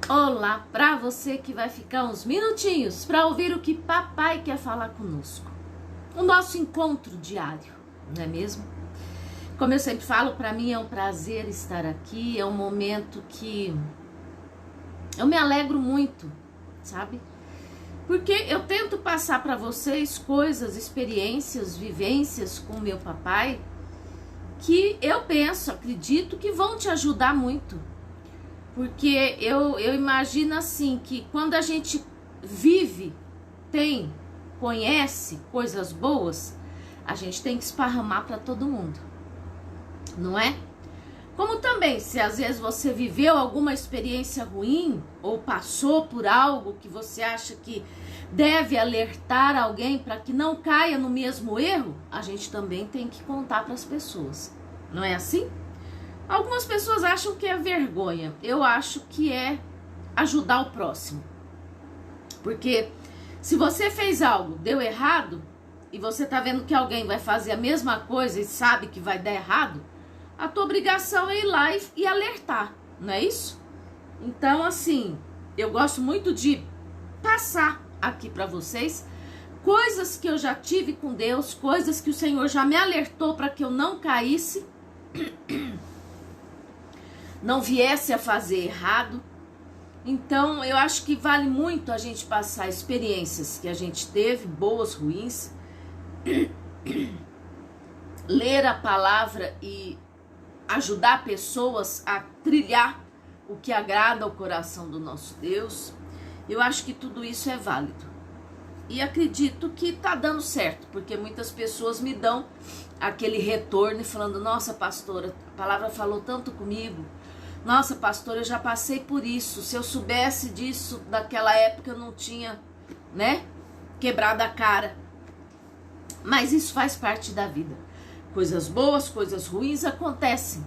Olá, para você que vai ficar uns minutinhos para ouvir o que papai quer falar conosco. O nosso encontro diário, não é mesmo? Como eu sempre falo, para mim é um prazer estar aqui, é um momento que eu me alegro muito, sabe? Porque eu tento passar para vocês coisas, experiências, vivências com meu papai que eu penso, acredito que vão te ajudar muito. Porque eu imagino assim, que quando a gente vive, conhece coisas boas, a gente tem que esparramar para todo mundo, não é? Como também, se às vezes você viveu alguma experiência ruim, ou passou por algo que você acha que deve alertar alguém para que não caia no mesmo erro, a gente também tem que contar para as pessoas, não é assim? Algumas pessoas acham que é vergonha, eu acho que é ajudar o próximo. Porque se você fez algo, deu errado, e você tá vendo que alguém vai fazer a mesma coisa e sabe que vai dar errado, a tua obrigação é ir lá e alertar, não é isso? Então, assim, eu gosto muito de passar aqui para vocês coisas que eu já tive com Deus, coisas que o Senhor já me alertou para que eu não caísse, não viesse a fazer errado. Então eu acho que vale muito a gente passar experiências que a gente teve, boas, ruins, ler a palavra e ajudar pessoas a trilhar o que agrada ao coração do nosso Deus. Eu acho que tudo isso é válido. E acredito que tá dando certo, porque muitas pessoas me dão aquele retorno falando: nossa, pastora, a palavra falou tanto comigo. Nossa, pastora, eu já passei por isso. Se eu soubesse disso daquela época, eu não tinha, quebrado a cara. Mas isso faz parte da vida. Coisas boas, coisas ruins acontecem.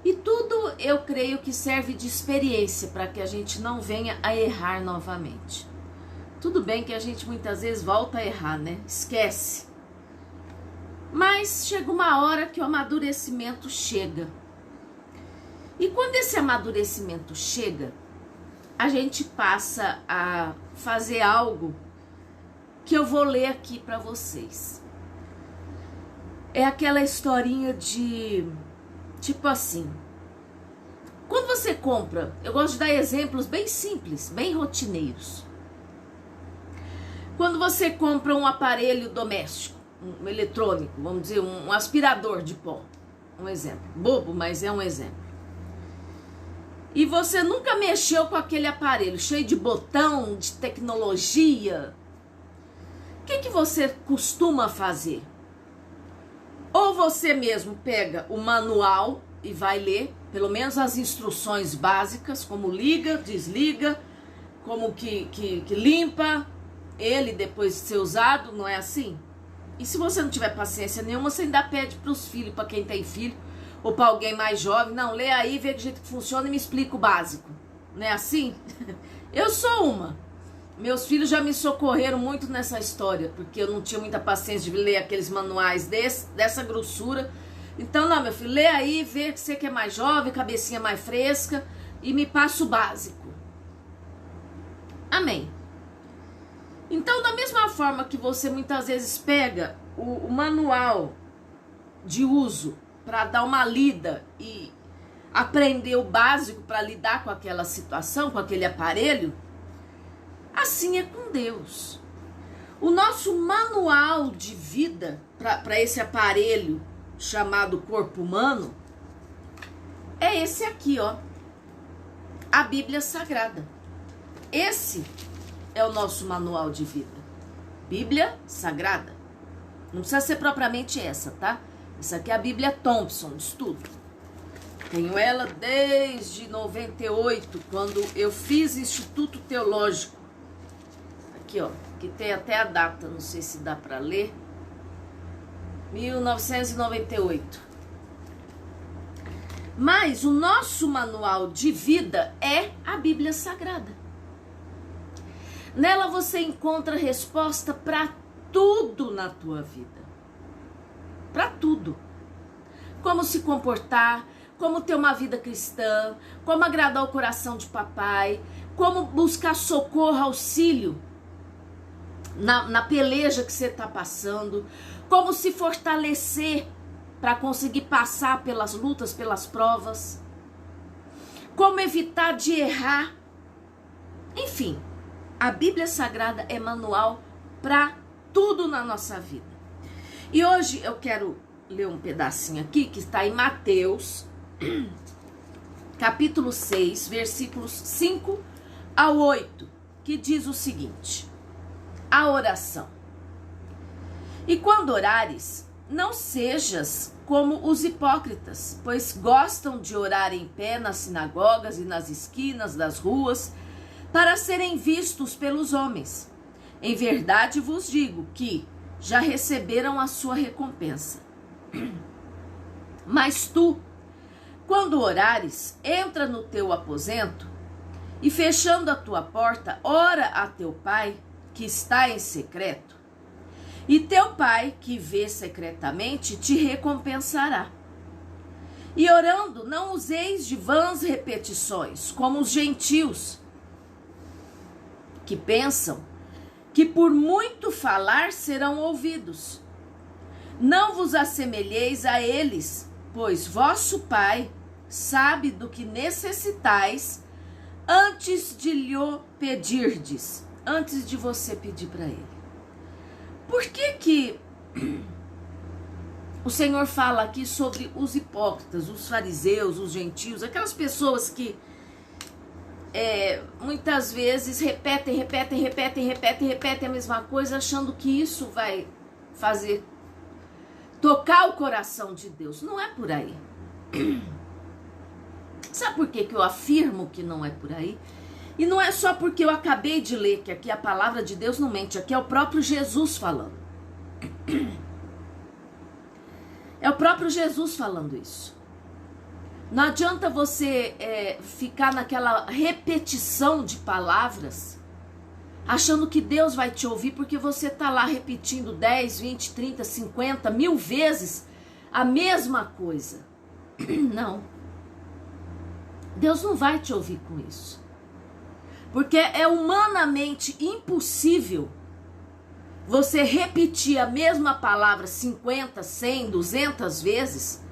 E tudo, eu creio que serve de experiência para que a gente não venha a errar novamente. Tudo bem que a gente muitas vezes volta a errar, Esquece. Mas chega uma hora que o amadurecimento chega. E quando esse amadurecimento chega, a gente passa a fazer algo que eu vou ler aqui para vocês. É aquela historinha de, tipo assim, quando você compra, eu gosto de dar exemplos bem simples, bem rotineiros. Quando você compra um aparelho doméstico, um eletrônico, vamos dizer, um aspirador de pó, um exemplo, bobo, mas é um exemplo. E você nunca mexeu com aquele aparelho cheio de botão, de tecnologia. O que você costuma fazer? Ou você mesmo pega o manual e vai ler, pelo menos as instruções básicas, como liga, desliga, como que limpa ele depois de ser usado, não é assim? E se você não tiver paciência nenhuma, você ainda pede para os filhos, para quem tem filho, ou para alguém mais jovem: não, lê aí, vê do jeito que funciona e me explica o básico. Não é assim? Eu sou uma. Meus filhos já me socorreram muito nessa história, porque eu não tinha muita paciência de ler aqueles manuais dessa grossura. Então, não, meu filho, lê aí, vê que você que é mais jovem, cabecinha mais fresca, e me passa o básico. Amém. Então, da mesma forma que você muitas vezes pega o manual de uso para dar uma lida e aprender o básico para lidar com aquela situação, com aquele aparelho, assim é com Deus. O nosso manual de vida para esse aparelho chamado corpo humano é esse aqui, ó, a Bíblia Sagrada. Esse é o nosso manual de vida, Bíblia Sagrada. Não precisa ser propriamente essa, tá? Essa aqui é a Bíblia Thompson, de estudo. Tenho ela desde 98, quando eu fiz Instituto Teológico. Aqui, ó, que tem até a data, não sei se dá para ler. 1998. Mas o nosso manual de vida é a Bíblia Sagrada. Nela você encontra resposta para tudo na tua vida. Para tudo. Como se comportar, como ter uma vida cristã, como agradar o coração de papai, como buscar socorro, auxílio na peleja que você está passando, como se fortalecer para conseguir passar pelas lutas, pelas provas, como evitar de errar. Enfim, a Bíblia Sagrada é manual para tudo na nossa vida. E hoje eu quero ler um pedacinho aqui que está em Mateus, capítulo 6, versículos 5 a 8, que diz o seguinte: a oração. E quando orares, não sejas como os hipócritas, pois gostam de orar em pé nas sinagogas e nas esquinas das ruas, para serem vistos pelos homens. Em verdade vos digo que já receberam a sua recompensa. Mas tu, quando orares, entra no teu aposento e, fechando a tua porta, ora a teu pai, que está em secreto, e teu pai, que vê secretamente, te recompensará. E orando, não useis de vãs repetições, como os gentios, que pensam que por muito falar serão ouvidos. Não vos assemelheis a eles, pois vosso Pai sabe do que necessitais antes de lhe pedirdes, antes de você pedir para ele. Por que o Senhor fala aqui sobre os hipócritas, os fariseus, os gentios, aquelas pessoas que muitas vezes repetem a mesma coisa, achando que isso vai fazer tocar o coração de Deus? Não é por aí. Sabe por que eu afirmo que não é por aí? E não é só porque eu acabei de ler, que aqui a palavra de Deus não mente, aqui é o próprio Jesus falando. É o próprio Jesus falando isso. Não adianta você ficar naquela repetição de palavras, achando que Deus vai te ouvir, porque você está lá repetindo 10, 20, 30, 50, 1000 vezes a mesma coisa. Não. Deus não vai te ouvir com isso. Porque é humanamente impossível você repetir a mesma palavra 50, 100, 200 vezes,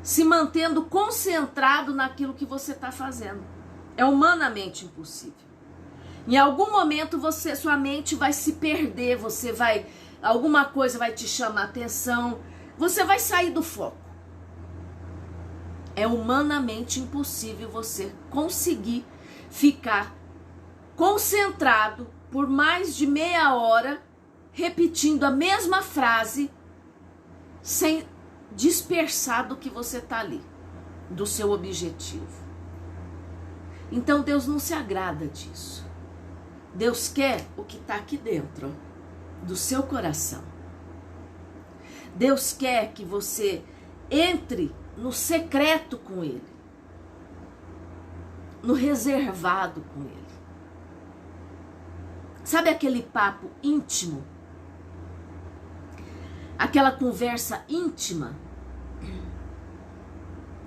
se mantendo concentrado naquilo que você está fazendo. É humanamente impossível. Em algum momento sua mente vai se perder, alguma coisa vai te chamar a atenção, você vai sair do foco. É humanamente impossível você conseguir ficar concentrado por mais de meia hora, repetindo a mesma frase, sem dispersar do que você está ali, do seu objetivo. Então Deus não se agrada disso. Deus quer o que está aqui dentro, do seu coração. Deus quer que você entre no secreto com Ele, no reservado com Ele. Sabe aquele papo íntimo? Aquela conversa íntima,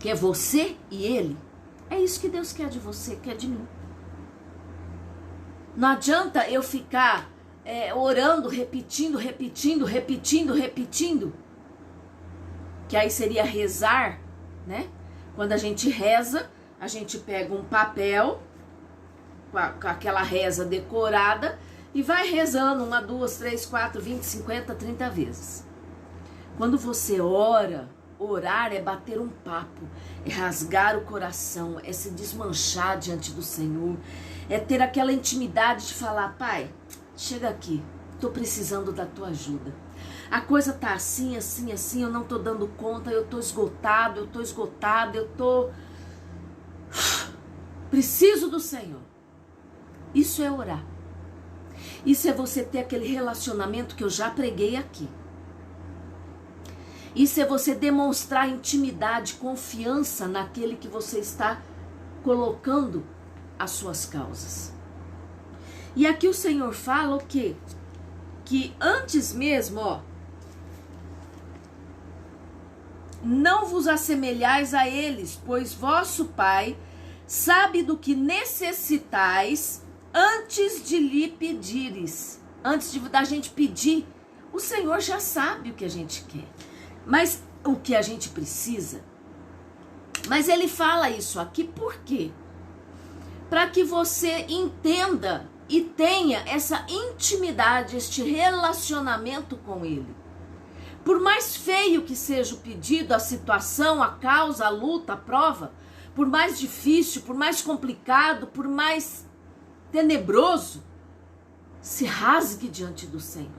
que é você e Ele? É isso que Deus quer de você, quer de mim. Não adianta eu ficar orando, repetindo, que aí seria rezar, né? Quando a gente reza, a gente pega um papel com aquela reza decorada e vai rezando 1, 2, 3, 4, 20, 50, 30 vezes. Quando você ora, orar é bater um papo, é rasgar o coração, é se desmanchar diante do Senhor, é ter aquela intimidade de falar: Pai, chega aqui, tô precisando da tua ajuda. A coisa tá assim, assim, assim, eu não tô dando conta, eu tô esgotado, eu tô... Preciso do Senhor. Isso é orar. Isso é você ter aquele relacionamento que eu já preguei aqui. Isso é você demonstrar intimidade, confiança naquele que você está colocando as suas causas. E aqui o Senhor fala o quê? Que antes mesmo, não vos assemelhais a eles, pois vosso Pai sabe do que necessitais antes de lhe pedires. Antes da gente pedir, o Senhor já sabe o que a gente quer, mas o que a gente precisa. Mas ele fala isso aqui por quê? Para que você entenda e tenha essa intimidade, este relacionamento com ele. Por mais feio que seja o pedido, a situação, a causa, a luta, a prova, por mais difícil, por mais complicado, por mais tenebroso, se rasgue diante do Senhor.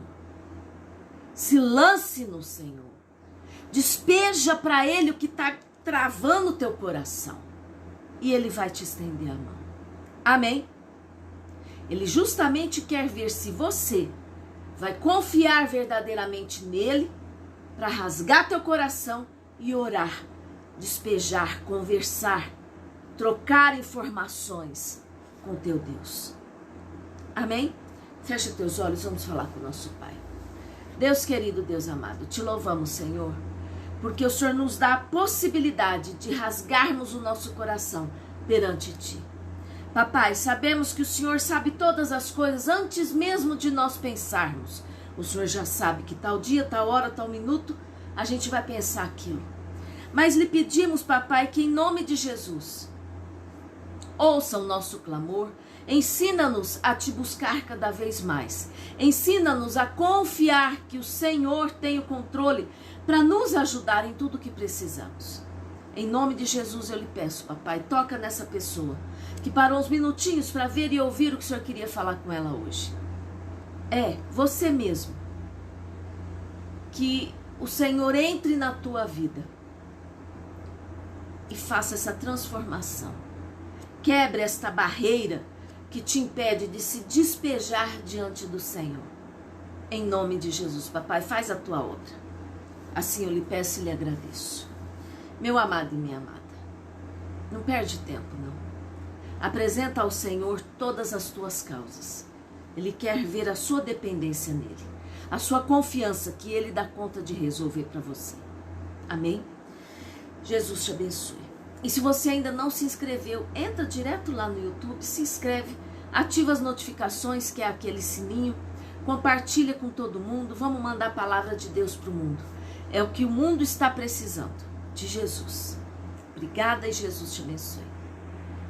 Se lance no Senhor. Despeja para ele o que está travando o teu coração. E ele vai te estender a mão. Amém? Ele justamente quer ver se você vai confiar verdadeiramente nele para rasgar teu coração e orar, despejar, conversar, trocar informações com teu Deus. Amém? Fecha teus olhos, vamos falar com o nosso Pai. Deus querido, Deus amado, te louvamos, Senhor, porque o Senhor nos dá a possibilidade de rasgarmos o nosso coração perante ti. Papai, sabemos que o Senhor sabe todas as coisas antes mesmo de nós pensarmos. O Senhor já sabe que tal dia, tal hora, tal minuto, a gente vai pensar aquilo. Mas lhe pedimos, papai, que em nome de Jesus, ouça o nosso clamor, ensina-nos a te buscar cada vez mais. Ensina-nos a confiar que o Senhor tem o controle para nos ajudar em tudo que precisamos. Em nome de Jesus eu lhe peço, papai, toca nessa pessoa que parou uns minutinhos para ver e ouvir o que o Senhor queria falar com ela hoje. É você mesmo. Que o Senhor entre na tua vida e faça essa transformação. Quebre esta barreira que te impede de se despejar diante do Senhor. Em nome de Jesus, papai, faz a tua obra. Assim eu lhe peço e lhe agradeço. Meu amado e minha amada, não perde tempo, não. Apresenta ao Senhor todas as tuas causas. Ele quer ver a sua dependência nele, a sua confiança que ele dá conta de resolver para você. Amém? Jesus te abençoe. E se você ainda não se inscreveu, entra direto lá no YouTube, se inscreve, ativa as notificações, que é aquele sininho, compartilha com todo mundo, vamos mandar a palavra de Deus para o mundo. É o que o mundo está precisando, de Jesus. Obrigada e Jesus te abençoe.